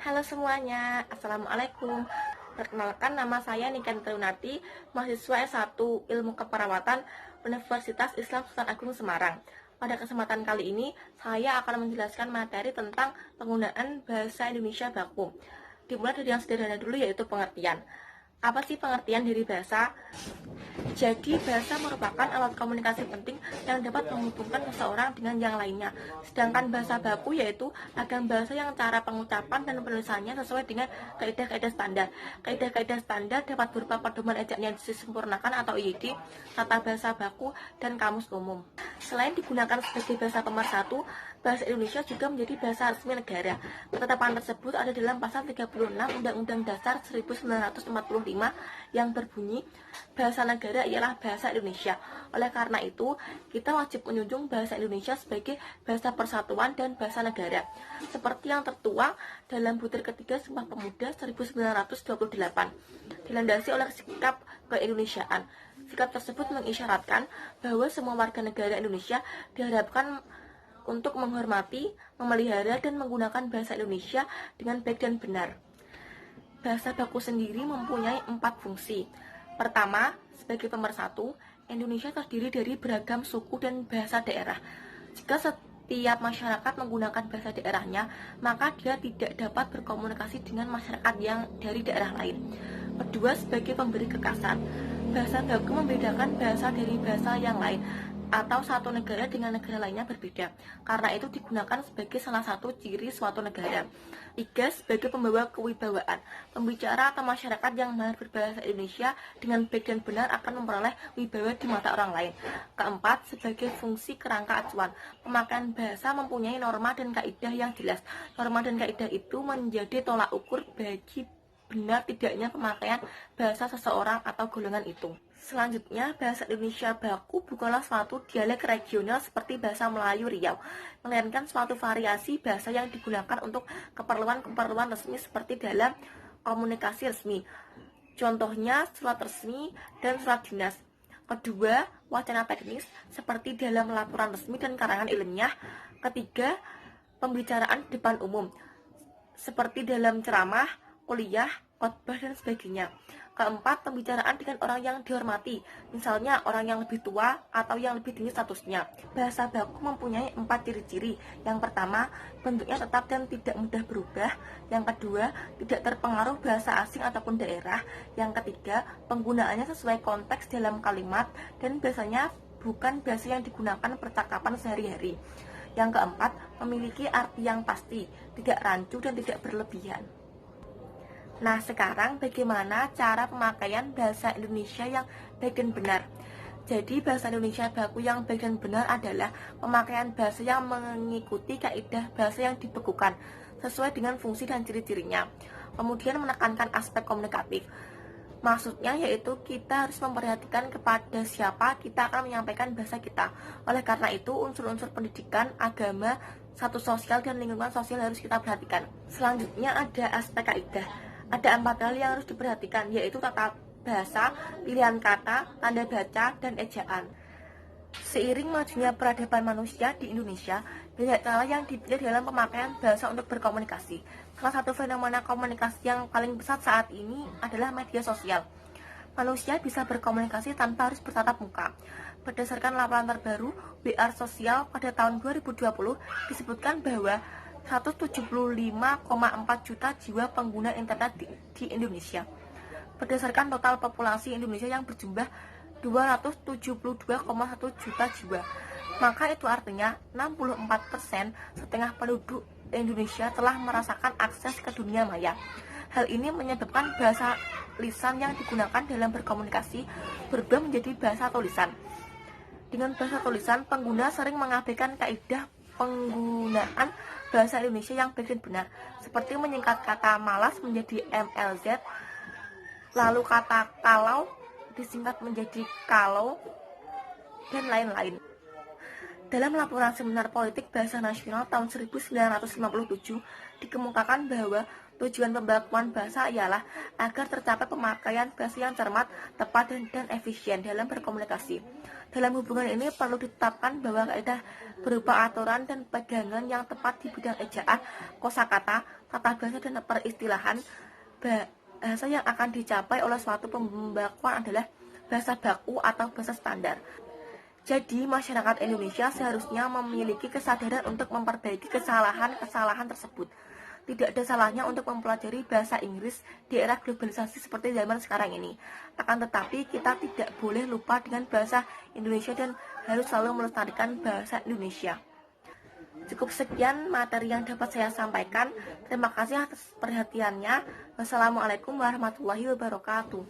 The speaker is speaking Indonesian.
Halo semuanya, Assalamualaikum. Perkenalkan, nama saya Niken Terunati, mahasiswa S1 Ilmu Keperawatan Universitas Islam Sultan Agung Semarang. Pada kesempatan kali ini, saya akan menjelaskan materi tentang penggunaan bahasa Indonesia baku. Dimulai dari yang sederhana dulu, yaitu pengertian. Apa sih pengertian dari bahasa? Jadi, bahasa merupakan alat komunikasi penting yang dapat menghubungkan seseorang dengan yang lainnya. Sedangkan bahasa baku yaitu agam bahasa yang cara pengucapan dan penulisannya sesuai dengan kaidah-kaidah standar. Kaidah-kaidah standar dapat berupa pedoman ejaan yang disempurnakan atau IED, tata bahasa baku, dan kamus umum. Selain digunakan sebagai bahasa pemersatu, bahasa Indonesia juga menjadi bahasa resmi negara. Ketetapan tersebut ada dalam pasal 36 Undang-Undang Dasar 1945 yang berbunyi, bahasa negara ialah bahasa Indonesia. Oleh karena itu, kita wajib menjunjung bahasa Indonesia sebagai bahasa persatuan dan bahasa negara. Seperti yang tertuang dalam butir ketiga Sumpah Pemuda 1928, dilandasi oleh sikap keindonesiaan. Sikap tersebut mengisyaratkan bahwa semua warga negara Indonesia diharapkan untuk menghormati, memelihara, dan menggunakan bahasa Indonesia dengan baik dan benar. Bahasa baku sendiri mempunyai 4 fungsi. Pertama, sebagai pemersatu, Indonesia terdiri dari beragam suku dan bahasa daerah. Jika setiap masyarakat menggunakan bahasa daerahnya, maka dia tidak dapat berkomunikasi dengan masyarakat yang dari daerah lain. Kedua, sebagai pemberi kekasan. Bahasa baku membedakan bahasa dari bahasa yang lain, atau satu negara dengan negara lainnya berbeda. Karena itu digunakan sebagai salah satu ciri suatu negara. Tiga, sebagai pembawa kewibawaan. Pembicara atau masyarakat yang mahir berbahasa Indonesia dengan baik dan benar akan memperoleh wibawa di mata orang lain. Keempat, sebagai fungsi kerangka acuan. Pemakaian bahasa mempunyai norma dan kaidah yang jelas. Norma dan kaidah itu menjadi tolak ukur bagi benar tidaknya pemakaian bahasa seseorang atau golongan itu. Selanjutnya, bahasa Indonesia baku bukanlah suatu dialek regional seperti bahasa Melayu Riau, melainkan suatu variasi bahasa yang digunakan untuk keperluan-keperluan resmi seperti dalam komunikasi resmi. Contohnya surat resmi dan surat dinas. Kedua, wacana teknis seperti dalam laporan resmi dan karangan ilmiah. Ketiga, pembicaraan di depan umum seperti dalam ceramah, kuliah, khotbah, dan sebagainya. Keempat, pembicaraan dengan orang yang dihormati, misalnya orang yang lebih tua atau yang lebih tinggi statusnya. Bahasa baku mempunyai 4 ciri-ciri. Yang pertama, bentuknya tetap dan tidak mudah berubah. Yang kedua, tidak terpengaruh bahasa asing ataupun daerah. Yang ketiga, penggunaannya sesuai konteks dalam kalimat dan biasanya bukan bahasa yang digunakan percakapan sehari-hari. Yang keempat, memiliki arti yang pasti, tidak rancu dan tidak berlebihan. Nah, sekarang bagaimana cara pemakaian bahasa Indonesia yang baik dan benar? Jadi, bahasa Indonesia baku yang baik dan benar adalah pemakaian bahasa yang mengikuti kaidah bahasa yang dibekukan, sesuai dengan fungsi dan ciri-cirinya. Kemudian menekankan aspek komunikatif. Maksudnya yaitu kita harus memperhatikan kepada siapa kita akan menyampaikan bahasa kita. Oleh karena itu, unsur-unsur pendidikan, agama, status sosial, dan lingkungan sosial harus kita perhatikan. Selanjutnya ada aspek kaidah. Ada 4 hal yang harus diperhatikan, yaitu tata bahasa, pilihan kata, tanda baca, dan ejaan. Seiring majunya peradaban manusia di Indonesia, banyak cara yang dipilih dalam pemakaian bahasa untuk berkomunikasi. Salah satu fenomena komunikasi yang paling besar saat ini adalah media sosial. Manusia bisa berkomunikasi tanpa harus bertatap muka. Berdasarkan laporan terbaru WR Sosial pada tahun 2020, disebutkan bahwa 175,4 juta jiwa pengguna internet di Indonesia. Berdasarkan total populasi Indonesia yang berjumlah 272,1 juta jiwa, maka itu artinya 64%, setengah penduduk Indonesia telah merasakan akses ke dunia maya. Hal ini menyebabkan bahasa lisan yang digunakan dalam berkomunikasi berubah menjadi bahasa tulisan. Dengan bahasa tulisan, pengguna sering mengabaikan kaidah penggunaan bahasa Indonesia yang baik dan benar, seperti menyingkat kata malas menjadi MLZ, lalu kata kalau disingkat menjadi kalau, dan lain-lain. Dalam laporan Seminar Politik Bahasa Nasional tahun 1957, dikemukakan bahwa Tujuan pembelakuan bahasa ialah agar tercapai pemakaian bahasa yang cermat, tepat, dan efisien dalam berkomunikasi. Dalam hubungan ini perlu ditetapkan bahwa kaidah berupa aturan dan pegangan yang tepat di bidang ejaan, kosakata, tata bahasa, dan peristilahan. Bahasa yang akan dicapai oleh suatu pembelakuan adalah bahasa baku atau bahasa standar. Jadi, masyarakat Indonesia seharusnya memiliki kesadaran untuk memperbaiki kesalahan-kesalahan tersebut. Tidak ada salahnya untuk mempelajari bahasa Inggris di era globalisasi seperti zaman sekarang ini. Akan tetapi, kita tidak boleh lupa dengan bahasa Indonesia dan harus selalu melestarikan bahasa Indonesia. Cukup sekian materi yang dapat saya sampaikan. Terima kasih atas perhatiannya. Wassalamualaikum warahmatullahi wabarakatuh.